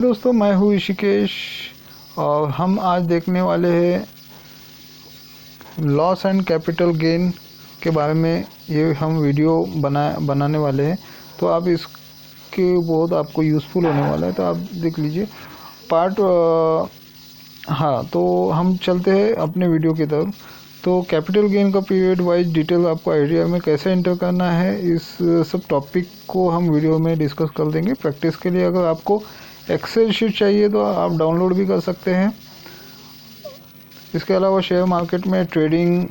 दोस्तों, मैं हूँ ऋषिकेश और हम आज देखने वाले हैं लॉस एंड कैपिटल गेन के बारे में। ये हम वीडियो बनाने वाले हैं, तो आप इसके बहुत आपको यूज़फुल होने वाला है, तो आप देख लीजिए पार्ट। हाँ, तो हम चलते हैं अपने वीडियो की तरफ। तो कैपिटल गेन का पीरियड वाइज डिटेल आपको आइडिया में कैसे एंटर करना है, इस सब टॉपिक को हम वीडियो में डिस्कस कर देंगे। प्रैक्टिस के लिए अगर आपको एक्सेल शीट चाहिए तो आप डाउनलोड भी कर सकते हैं। इसके अलावा शेयर मार्केट में ट्रेडिंग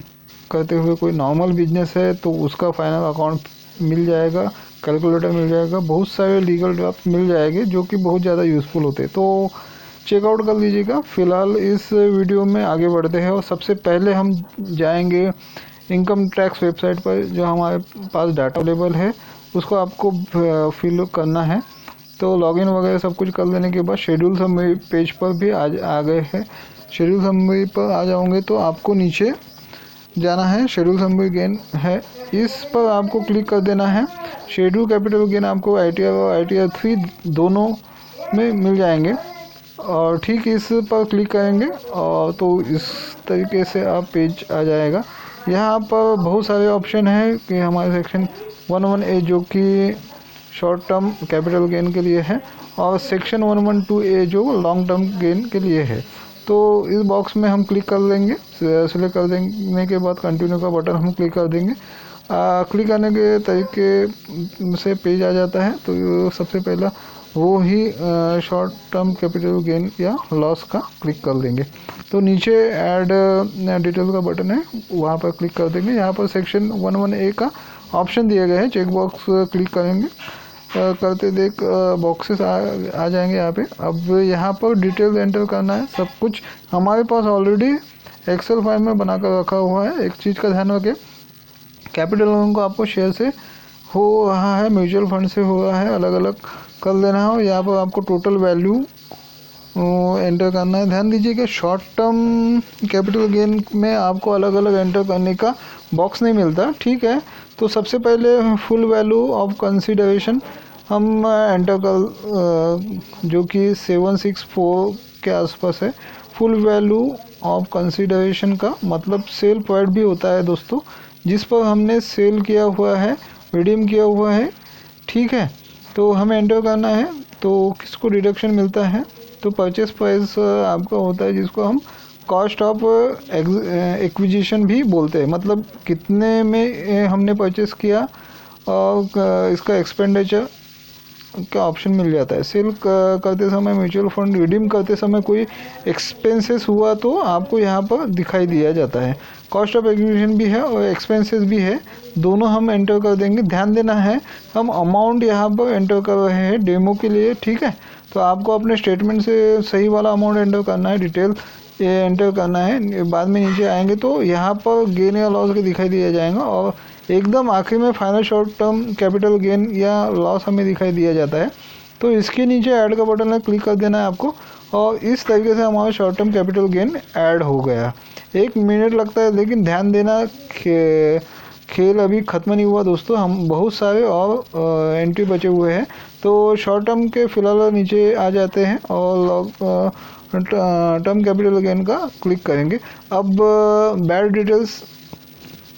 करते हुए कोई नॉर्मल बिजनेस है तो उसका फाइनल अकाउंट मिल जाएगा, कैलकुलेटर मिल जाएगा, बहुत सारे लीगल ड्राफ्ट मिल जाएंगे जो कि बहुत ज़्यादा यूज़फुल होते हैं, तो चेकआउट कर लीजिएगा। फ़िलहाल इस वीडियो में आगे बढ़ते हैं और सबसे पहले हम जाएंगे इनकम टैक्स वेबसाइट पर। जो हमारे पास डाटा अवेलेबल है उसको आपको फिल करना है। तो लॉगिन वगैरह सब कुछ कर लेने के बाद शेड्यूल समरी पेज पर भी आ गए हैं। शेड्यूल समरी पर आ जाओगे तो आपको नीचे जाना है, शेड्यूल समरी गेन है, इस पर आपको क्लिक कर देना है। शेड्यूल कैपिटल गेन आपको ITR और ITR 3 दोनों में मिल जाएंगे और ठीक इस पर क्लिक करेंगे और तो इस तरीके से आप पेज आ जाएगा। यहाँ पर बहुत सारे ऑप्शन हैं कि हमारे सेक्शन 11A जो कि शॉर्ट टर्म कैपिटल गेन के लिए है और सेक्शन 112A जो लॉन्ग टर्म गेन के लिए है। तो इस बॉक्स में हम क्लिक कर लेंगे। सिलेक्ट कर देने के बाद कंटिन्यू का बटन हम क्लिक कर देंगे। क्लिक करने के तरीके से पेज आ जाता है। तो सबसे पहला वो ही शॉर्ट टर्म कैपिटल गेन या लॉस का क्लिक कर देंगे। तो नीचे ऐड डिटेल का बटन है, वहाँ पर क्लिक कर देंगे। यहाँ पर सेक्शन 11A का ऑप्शन दिए गए हैं, चेक बॉक्स क्लिक करेंगे। करते देख बॉक्सेस आ जाएंगे यहाँ पे। अब यहाँ पर डिटेल एंटर करना है। सब कुछ हमारे पास ऑलरेडी एक्सेल फाइल में बना कर रखा हुआ है। एक चीज़ का ध्यान रखें, कैपिटल गेन को आपको शेयर से हो रहा है, म्यूचुअल फंड से हो रहा है, अलग अलग कर लेना है। और यहाँ पर आपको टोटल वैल्यू एंटर करना है। ध्यान दीजिए कि शॉर्ट टर्म कैपिटल गेन में आपको अलग अलग एंटर करने का बॉक्स नहीं मिलता, ठीक है। तो सबसे पहले फुल वैल्यू ऑफ कंसीडरेशन हम एंटर कर जो कि 764 के आसपास है। फुल वैल्यू ऑफ कंसीडरेशन का मतलब सेल पॉइंट भी होता है दोस्तों, जिस पर हमने सेल किया हुआ है, रिडीम किया हुआ है, ठीक है। तो हमें एंटर करना है। तो किसको डिडक्शन मिलता है, तो परचेस प्राइस आपका होता है जिसको हम कॉस्ट ऑफ एक्विजिशन भी बोलते हैं। मतलब कितने में हमने परचेस किया और इसका एक्सपेंडिचर का ऑप्शन मिल जाता है। सेल करते समय, म्यूचुअल फंड रिडीम करते समय कोई एक्सपेंसेस हुआ तो आपको यहाँ पर दिखाई दिया जाता है। कॉस्ट ऑफ एक्विजिशन भी है और एक्सपेंसेस भी है, दोनों हम एंटर कर देंगे। ध्यान देना है हम अमाउंट यहाँ पर एंटर कर रहे हैं डेमो के लिए, ठीक है। तो आपको अपने स्टेटमेंट से सही वाला अमाउंट एंटर करना है, डिटेल ये एंटर करना है। बाद में नीचे आएंगे तो यहाँ पर गेन या लॉस के दिखाई दिया जाएगा और एकदम आखिर में final short term capital gain या लॉस हमें दिखाई दिया जाता है। तो इसके नीचे ऐड का बटन है, क्लिक कर देना है आपको और इस तरीके से हमारा short term capital gain add हो गया। 1 मिनट लगता है, लेकिन ध्यान देना खेल अभी ख़त्म नहीं हुआ दोस्तों, हम बहुत सारे और एंट्री बचे हुए हैं। तो शॉर्ट टर्म के फिलहाल नीचे आ जाते हैं और टर्म कैपिटल गेन का क्लिक करेंगे। अब बैड डिटेल्स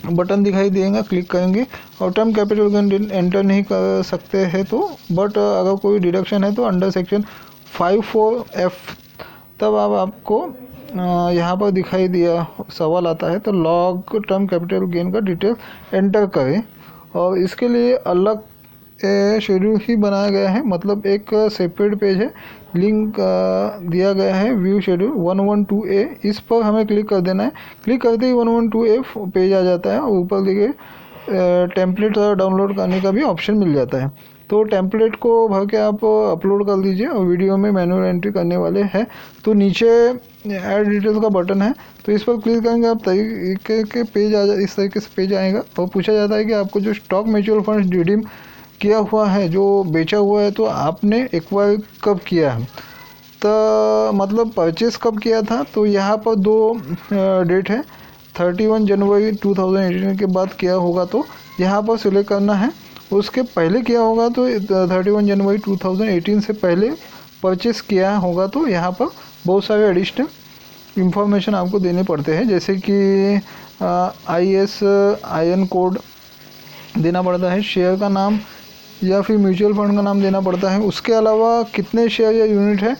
बटन दिखाई देगा, क्लिक करेंगे और टर्म कैपिटल गेन एंटर नहीं कर सकते हैं तो, बट अगर कोई डिडक्शन है तो अंडर सेक्शन 54F तब आपको यहाँ पर दिखाई दिया सवाल आता है तो लॉग टर्म कैपिटल गेन का डिटेल एंटर करें। और इसके लिए अलग शेड्यूल ही बनाया गया है, मतलब एक सेपरेट पेज है, लिंक दिया गया है व्यू शेड्यूल 112A। इस पर हमें क्लिक कर देना है। क्लिक करते ही 112A पेज आ जाता है और ऊपर देखिए टेम्पलेट डाउनलोड करने का भी ऑप्शन मिल जाता है। तो टेम्पलेट को भर के आप अपलोड कर दीजिए और वीडियो में मैनुअल एंट्री करने वाले हैं तो नीचे ऐड डिटेल्स का बटन है, तो इस पर क्लिक करेंगे आप तरीके के पेज इस तरीके से पेज आएगा और पूछा जाता है कि आपको जो स्टॉक म्यूचुअल फंड रिडीम किया हुआ है, जो बेचा हुआ है, तो आपने एक्वायर कब किया है, तो मतलब परचेस कब किया था। तो यहाँ पर 2 डेट है, 31 जनवरी 2018 के बाद किया होगा तो यहाँ पर सिलेक्ट करना है। उसके पहले किया होगा तो 31 जनवरी 2018 से पहले परचेस किया होगा तो यहाँ पर बहुत सारे एडिशनल इंफॉर्मेशन आपको देने पड़ते हैं, जैसे कि ISIN कोड देना पड़ता है, शेयर का नाम या फिर म्यूचुअल फंड का नाम देना पड़ता है। उसके अलावा कितने शेयर या यूनिट है,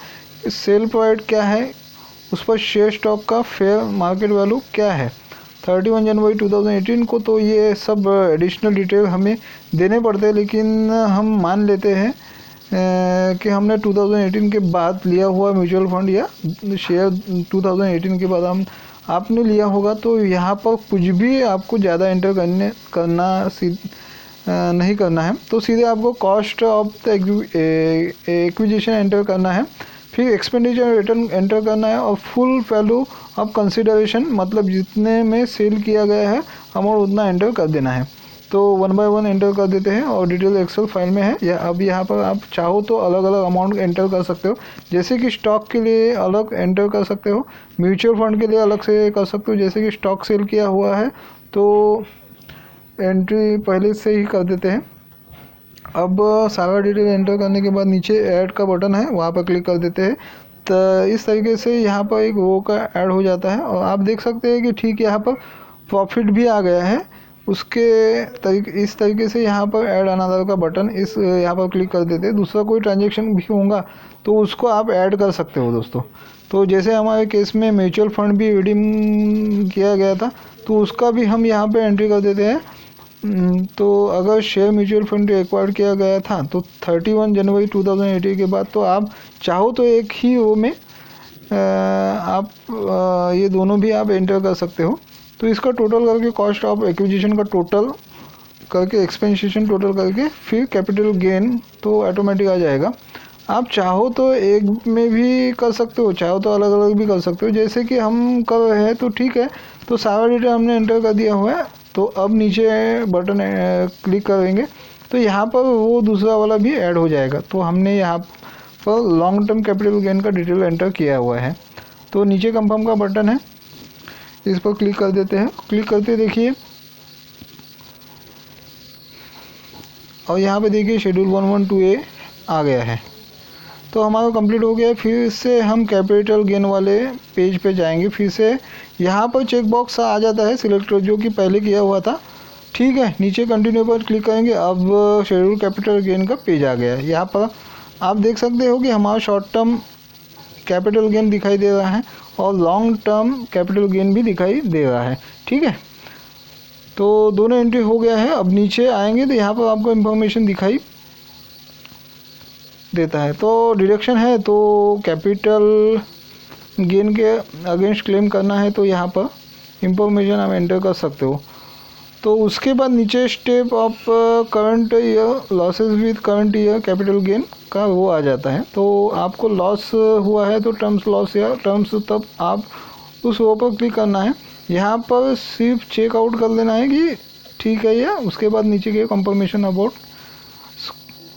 सेल प्राइस क्या है, उस पर शेयर स्टॉक का फेयर मार्केट वैल्यू क्या है 31 जनवरी 2018 को। तो ये सब एडिशनल डिटेल हमें देने पड़ते हैं, लेकिन हम मान लेते हैं कि हमने 2018 के बाद लिया हुआ म्यूचुअल फंड या शेयर 2018 के बाद आपने लिया होगा, तो यहाँ पर कुछ भी आपको ज़्यादा एंटर नहीं करना है। तो सीधे आपको cost of the acquisition enter करना है, फिर एक्सपेंडिचर रिटर्न एंटर करना है और फुल वैल्यू ऑफ कंसिडरेशन, मतलब जितने में सेल किया गया है अमाउंट उतना एंटर कर देना है। तो 1 बाय 1 एंटर कर देते हैं और डिटेल एक्सेल फाइल में है। या अब यहाँ पर आप चाहो तो अलग अलग अमाउंट एंटर कर सकते हो, जैसे कि स्टॉक के लिए अलग एंटर कर सकते हो, म्यूचुअल फंड के लिए अलग से कर सकते हो। जैसे कि स्टॉक सेल किया हुआ है तो एंट्री पहले से ही कर देते हैं। अब सारा डिटेल एंटर करने के बाद नीचे ऐड का बटन है, वहाँ पर क्लिक कर देते हैं। तो इस तरीके से यहाँ पर एक रो का ऐड हो जाता है और आप देख सकते हैं कि ठीक यहाँ पर प्रॉफिट भी आ गया है। इस तरीके से यहाँ पर ऐड अनदर का बटन इस यहाँ पर क्लिक कर देते हैं। दूसरा कोई ट्रांजेक्शन भी होगा तो उसको आप ऐड कर सकते हो दोस्तों। तो जैसे हमारे केस में म्यूचुअल फंड भी रिडीम किया गया था, तो उसका भी हम यहाँ पे एंट्री कर देते हैं। तो अगर शेयर म्यूचुअल फंड एक्वायर किया गया था तो 31 जनवरी 2018 के बाद, तो आप चाहो तो एक ही रो में आप ये दोनों भी आप एंटर कर सकते हो। तो इसका टोटल करके कॉस्ट ऑफ एक्विजिशन का टोटल करके एक्सपेंसेशन टोटल करके फिर कैपिटल गेन तो ऑटोमेटिक आ जाएगा। आप चाहो तो एक में भी कर सकते हो, चाहो तो अलग अलग भी कर सकते हो, जैसे कि हम कर रहे हैं। तो ठीक है, तो सारा डेटा हमने एंटर कर दिया हुआ है। तो अब नीचे बटन क्लिक करेंगे तो यहाँ पर वो दूसरा वाला भी ऐड हो जाएगा। तो हमने यहाँ पर लॉन्ग टर्म कैपिटल गेन का डिटेल एंटर किया हुआ है। तो नीचे कंफर्म का बटन है, इस पर क्लिक कर देते हैं। क्लिक करते देखिए और यहाँ पे देखिए शेड्यूल 112A आ गया है। तो हमारा कंप्लीट हो गया। फिर से हम कैपिटल गेन वाले पेज पे जाएंगे। फिर से यहाँ पर चेक बॉक्स आ जाता है सिलेक्ट, जो कि पहले किया हुआ था। ठीक है, नीचे कंटिन्यू पर क्लिक करेंगे। अब शेड्यूल कैपिटल गेन का पेज आ गया है। यहाँ पर आप देख सकते हो कि हमारा शॉर्ट टर्म कैपिटल गेन दिखाई दे रहा है और लॉन्ग टर्म कैपिटल गेन भी दिखाई दे रहा है। ठीक है, तो दोनों एंट्री हो गया है। अब नीचे आएंगे तो यहाँ पर आपको इन्फॉर्मेशन दिखाई देता है। तो डिडक्शन है, तो कैपिटल गेन के अगेंस्ट क्लेम करना है तो यहाँ पर इंफॉर्मेशन आप एंटर कर सकते हो। तो उसके बाद नीचे step of current year losses with current year capital gain का वो आ जाता है। तो आपको लॉस हुआ है तो टर्म्स लॉस या टर्म्स, तब आप उस वो पर क्लिक करना है। यहाँ पर सिर्फ चेकआउट कर लेना है कि ठीक है या उसके बाद नीचे के कंफर्मेशन अबाउट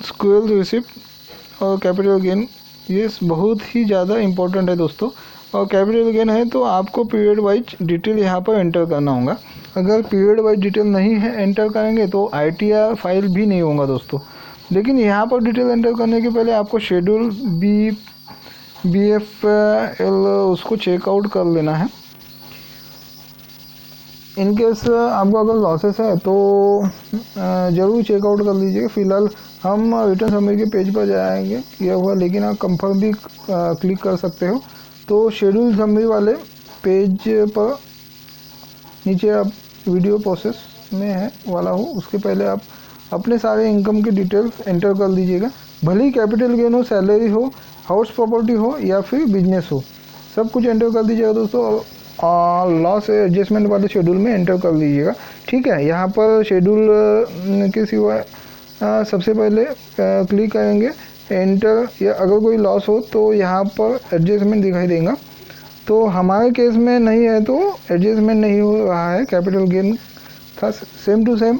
स्क्वेल रिसिप्ट और कैपिटल गेन, ये बहुत ही ज़्यादा इम्पोर्टेंट है दोस्तों। और कैपिटल गेन है तो आपको पीरियड वाइज डिटेल यहाँ पर एंटर करना होगा। अगर पीरियड वाइज डिटेल नहीं है एंटर करेंगे तो ITR फाइल भी नहीं होगा दोस्तों। लेकिन यहाँ पर डिटेल एंटर करने के पहले आपको शेड्यूल BFL उसको चेकआउट कर लेना है। इन केस आपको अगर लॉसेस है तो ज़रूर चेकआउट कर लीजिएगा। फिलहाल हम रिटर्न समरी के पेज पर जाएंगे किया हुआ, लेकिन आप कंफर्म भी क्लिक कर सकते हो। तो शेड्यूल समरी वाले पेज पर नीचे आप वीडियो प्रोसेस में है वाला हो, उसके पहले आप अपने सारे इनकम के डिटेल्स एंटर कर लीजिएगा। भले ही कैपिटल गेन हो, सैलरी हो, हाउस प्रॉपर्टी हो या फिर बिजनेस हो, सब कुछ एंटर कर दीजिएगा दोस्तों। और लॉस एडजस्टमेंट वाले शेड्यूल में एंटर कर लीजिएगा। ठीक है, यहाँ पर शेड्यूल के सिवा सबसे पहले क्लिक करेंगे एंटर, या अगर कोई लॉस हो तो यहाँ पर एडजस्टमेंट दिखाई देगा। तो हमारे केस में नहीं है तो एडजस्टमेंट नहीं हो रहा है, कैपिटल गेन था सेम टू सेम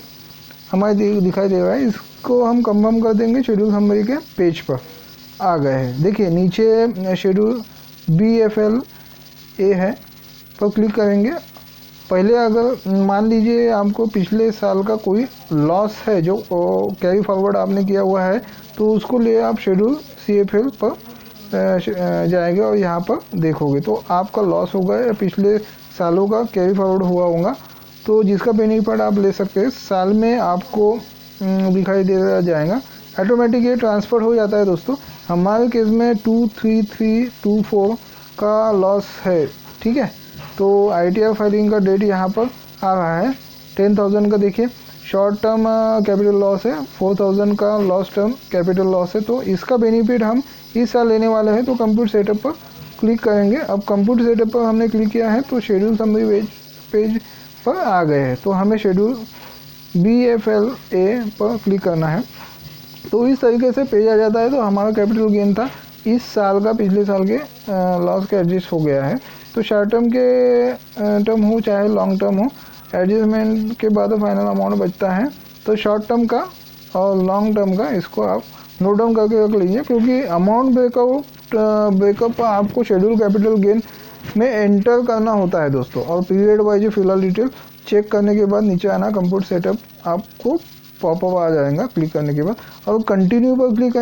हमारे दिखाई दे रहा है। इसको हम कंफर्म कर देंगे। शेड्यूल समरी के पेज पर आ गए हैं। देखिए नीचे शेड्यूल BFLA है, तो क्लिक करेंगे। पहले अगर मान लीजिए आपको पिछले साल का कोई लॉस है जो कैरी फॉरवर्ड आपने किया हुआ है, तो उसको ले आप शेड्यूल CFL पर जाएगा और यहाँ पर देखोगे तो आपका लॉस होगा या पिछले सालों का कैरी फॉरवर्ड हुआ होगा, तो जिसका बेनिफिट आप ले सकते हैं। साल में आपको दिखाई दे जाएगा, ऑटोमेटिक ये ट्रांसफ़र हो जाता है दोस्तों। हमारे केस में 23324 का लॉस है, ठीक है। तो ITR फाइलिंग का डेट यहाँ पर आ रहा है 10,000 का। देखिए शॉर्ट टर्म कैपिटल लॉस है, 4,000 का लॉन्ग टर्म कैपिटल लॉस है। तो इसका बेनिफिट हम इस साल लेने वाले हैं। तो कंप्यूटर सेटअप पर क्लिक करेंगे। अब कंप्यूटर सेटअप पर हमने क्लिक किया है तो शेड्यूल समरी पेज पर आ गए हैं। तो हमें शेड्यूल BFLA पर क्लिक करना है। तो इस तरीके से पेज आ जाता है। तो हमारा कैपिटल गेन था इस साल का पिछले साल के लॉस के एडजस्ट हो गया है। तो शॉर्ट टर्म के टर्म हो चाहे लॉन्ग टर्म हो, एडजस्टमेंट के बाद फाइनल अमाउंट बचता है। तो शॉर्ट टर्म का और लॉन्ग टर्म का इसको आप नोट डाउन करके रख लीजिए, क्योंकि अमाउंट ब्रेकअप आपको शेड्यूल कैपिटल गेन में एंटर करना होता है दोस्तों। और पीरियड वाइज फिलहाल डिटेल चेक करने के बाद नीचे आना, कंप्यूटर सेटअप आपको पॉपअप आ जाएगा क्लिक करने के बाद, और कंटिन्यू पर क्लिक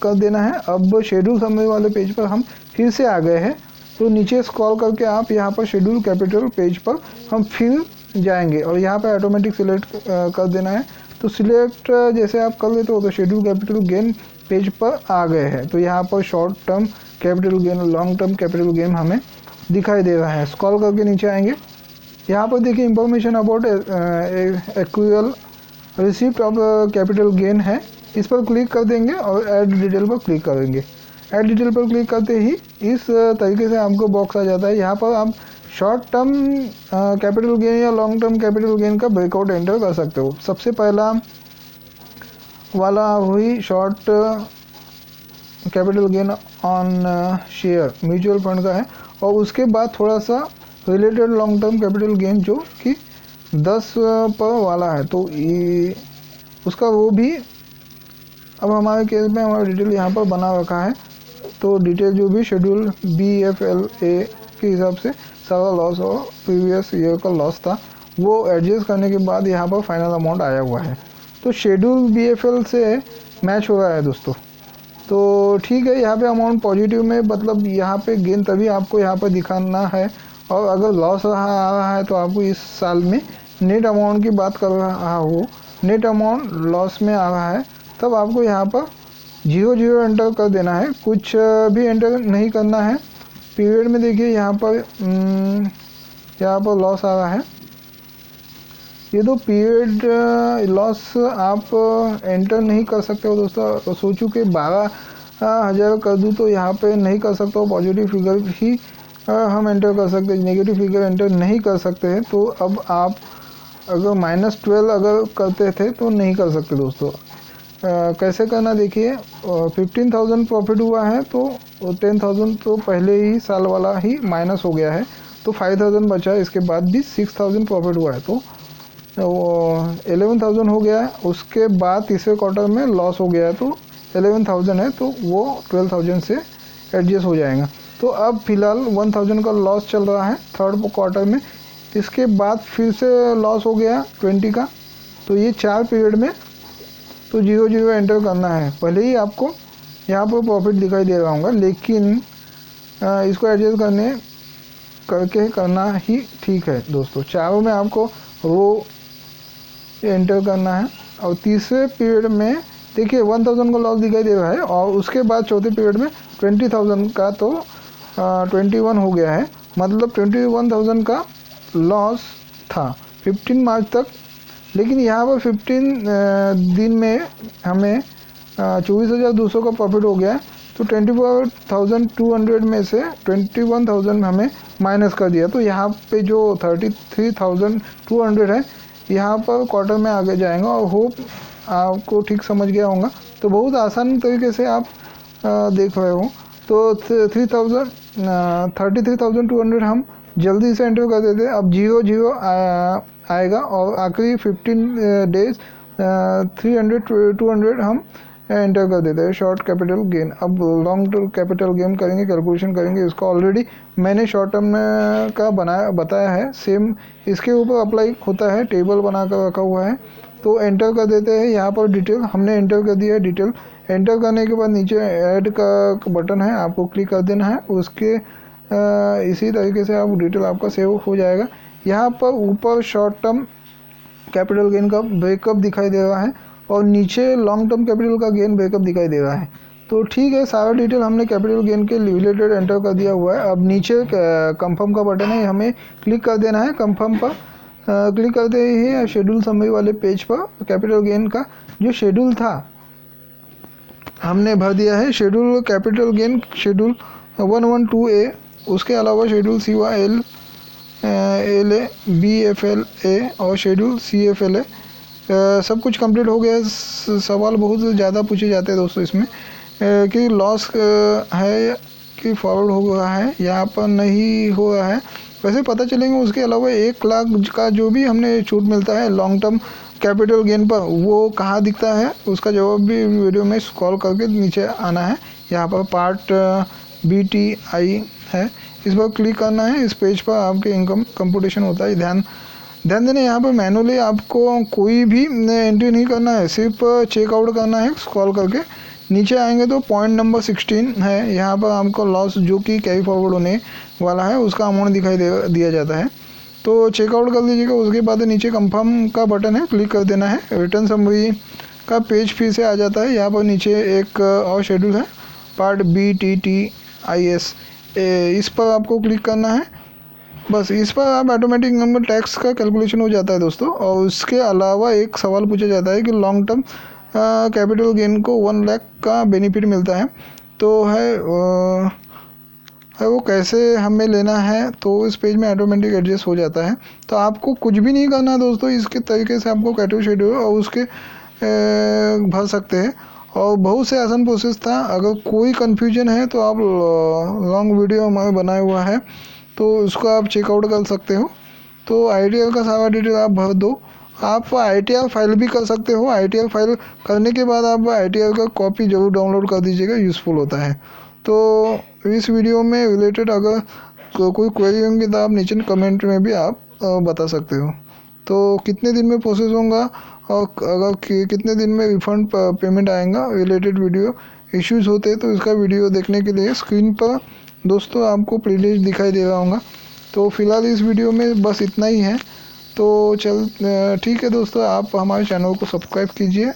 कर देना है। अब शेड्यूल समरी वाले पेज पर हम फिर से आ गए हैं। तो नीचे स्क्रॉल करके आप यहाँ पर शेड्यूल कैपिटल पेज पर हम फिर जाएंगे और यहाँ पर ऑटोमेटिक सिलेक्ट कर देना है। तो सिलेक्ट जैसे आप कर लेते हो तो शेड्यूल कैपिटल गेन पेज पर आ गए हैं। तो यहाँ पर short term capital gain, long term capital gain हमें दिखाई दे रहा है। स्क्रॉल करके नीचे आएंगे, यहाँ पर देखिए information about accrual receipt of capital gain है। इस पर क्लिक कर देंगे और ऐड डिटेल पर क्लिक करेंगे। ऐड डिटेल पर क्लिक करते ही इस तरीके से आपको बॉक्स आ जाता है। यहाँ पर आप शॉर्ट टर्म कैपिटल गेन या लॉन्ग टर्म कैपिटल गेन का ब्रेकआउट एंटर कर सकते हो। सबसे पहला वाला हुई short capital gain on share mutual fund का है, और उसके बाद थोड़ा सा related long term capital gain जो कि 10 पर वाला है। तो ये उसका वो भी अब हमारे केस में हमारा डिटेल यहाँ पर बना रखा है। तो डिटेल जो भी शेड्यूल BFLA के हिसाब से सारा लॉस और प्रीवियस ईयर का लॉस था वो एडजस्ट करने के बाद यहाँ पर फाइनल अमाउंट आया हुआ है। तो शेड्यूल BFL से मैच हो रहा है दोस्तों। तो ठीक है, यहाँ पे अमाउंट पॉजिटिव में, मतलब यहाँ पे गेन तभी आपको यहाँ पर दिखाना है। और अगर लॉस आ रहा है तो आपको इस साल में नेट अमाउंट की बात कर रहा हो, नेट अमाउंट लॉस में आ रहा है, तब आपको यहाँ पर 0 एंटर कर देना है, कुछ भी एंटर नहीं करना है। पीरियड में देखिए यहाँ पर लॉस आ रहा है। ये तो पीरियड लॉस आप एंटर नहीं कर सकते हो दोस्तों। सोचूं कि 12,000 कर दूं तो यहाँ पे नहीं कर सकता हो, पॉजिटिव फिगर ही हम एंटर कर सकते हैं, नेगेटिव फिगर एंटर नहीं कर सकते हैं। तो अब आप अगर -12 अगर करते थे तो नहीं कर सकते दोस्तों। कैसे करना देखिए, 15,000 प्रॉफिट हुआ है तो 10,000 तो पहले ही साल वाला ही माइनस हो गया है, तो 5,000 बचा है। इसके बाद भी 6,000 प्रॉफिट हुआ है तो 11,000 हो गया है। उसके बाद तीसरे क्वार्टर में लॉस हो गया है तो 11,000 है, तो वो 12,000 से एडजस्ट हो जाएगा। तो अब फिलहाल 1,000 का लॉस चल रहा है थर्ड क्वार्टर में। इसके बाद फिर से लॉस हो गया 20 का। तो ये 4 पीरियड में तो 0 एंटर करना है। भले ही आपको यहाँ पर प्रॉफिट दिखाई दे रहा होगा, लेकिन इसको एडजस्ट करके करना ही ठीक है दोस्तों। चारों में आपको रो एंटर करना है। और तीसरे पीरियड में देखिए 1,000 का लॉस दिखाई दे रहा है, और उसके बाद चौथे पीरियड में 20,000 का तो 21 हो गया है, मतलब 21,000 का लॉस था 15 मार्च तक। लेकिन यहाँ पर 15 दिन में हमें 24,200 का प्रॉफिट हो गया है। तो 24,200 में से 21,000 हमें माइनस कर दिया। तो यहाँ पे जो 33,200 है यहाँ पर क्वार्टर में आगे जाएगा। और होप आपको ठीक समझ गया होगा। तो बहुत आसान तरीके से आप देख रहे हो। तो 33,200 हम जल्दी से एंटर कर देते हैं। अब 0 आएगा और आखिरी 15 डेज 300-200 हम एंटर कर देते हैं शॉर्ट कैपिटल गेन। अब लॉन्ग टर्म कैपिटल गेन करेंगे, कैलकुलेशन करेंगे। इसका ऑलरेडी मैंने शॉर्ट टर्म का बताया है, सेम इसके ऊपर अप्लाई होता है, टेबल बना कर रखा हुआ है। तो एंटर कर देते हैं। यहाँ पर डिटेल हमने एंटर कर दिया है, डिटेल एंटर करने के बाद नीचे ऐड का बटन है, आपको क्लिक कर देना है। उसके इसी तरीके से आप डिटेल आपका सेव हो जाएगा। यहाँ पर ऊपर शॉर्ट टर्म कैपिटल गेन का ब्रेकअप दिखाई दे रहा है और नीचे लॉन्ग टर्म कैपिटल का गेन ब्रेकअप दिखाई दे रहा है। तो ठीक है, सारा डिटेल हमने कैपिटल गेन के रिलेटेड एंटर कर दिया हुआ है। अब नीचे कंफर्म का बटन है, हमें क्लिक कर देना है। कंफर्म पर क्लिक करते ही शेड्यूल समरी वाले पेज पर कैपिटल गेन का जो शेड्यूल था हमने भर दिया है। Schedule capital gain schedule 112A, उसके अलावा शेड्यूल CYL LA BFLA और शेड्यूल CFLA सब कुछ कंप्लीट हो गया। सवाल बहुत ज़्यादा पूछे जाते हैं दोस्तों इसमें कि लॉस है कि फॉरवर्ड हो रहा है, यहाँ पर नहीं हो रहा है, वैसे पता चलेंगे। उसके अलावा 1 लाख का जो भी हमने छूट मिलता है लॉन्ग टर्म कैपिटल गेन पर, वो कहाँ दिखता है उसका जवाब भी वीडियो में स्क्रॉल करके नीचे आना है। यहाँ पर पार्ट BTI है, इस पर क्लिक करना है। इस पेज पर आपके इनकम कंप्यूटेशन होता है। ध्यान देना, यहाँ पर मैनुअली आपको कोई भी एंट्री नहीं करना है, सिर्फ चेकआउट करना है। स्क्रॉल करके नीचे आएंगे तो पॉइंट नंबर 16 है, यहाँ पर आपको लॉस जो कि कैरी फॉरवर्ड होने वाला है उसका अमाउंट दिखाई दिया जाता है। तो चेकआउट कर लीजिएगा। उसके बाद नीचे कंफर्म का बटन है, क्लिक कर देना है। रिटर्न समरी का पेज फिर से आ जाता है। यहाँ पर नीचे एक और शेड्यूल है, पार्ट BTTIS, इस पर आपको क्लिक करना है। बस इस पर आप ऑटोमेटिक इनकम टैक्स का कैलकुलेशन हो जाता है दोस्तों। और उसके अलावा एक सवाल पूछा जाता है कि लॉन्ग टर्म कैपिटल गेन को 1 लाख का बेनिफिट मिलता है, तो है वो कैसे हमें लेना है। तो इस पेज में ऑटोमेटिक एडजस्ट हो जाता है। तो आपको कुछ भी नहीं करना दोस्तों, इसके तरीके से आपको कैटेगरी शेड्यूल और उसके भर सकते हैं। और बहुत से आसान प्रोसेस था। अगर कोई कन्फ्यूजन है तो आप लॉन्ग वीडियो हमारे बनाया हुआ है, तो उसको आप चेकआउट कर सकते हो। तो ITR का सारा डिटेल आप भर दो। आप ITR फाइल भी कर सकते हो। ITR फाइल करने के बाद आप ITR का कॉपी ज़रूर डाउनलोड कर दीजिएगा, यूज़फुल होता है। तो इस वीडियो में रिलेटेड अगर कोई क्वेरी होंगी तो आप नीचे कमेंट में भी आप बता सकते हो। तो कितने दिन में प्रोसेस होगा और अगर कितने दिन में रिफंड पेमेंट आएगा, रिलेटेड वीडियो इश्यूज़ होते हैं तो इसका वीडियो देखने के लिए स्क्रीन पर दोस्तों आपको प्लेलिस्ट दिखाई दे रहा होगा। तो फिलहाल इस वीडियो में बस इतना ही है। तो ठीक है दोस्तों, आप हमारे चैनल को सब्सक्राइब कीजिए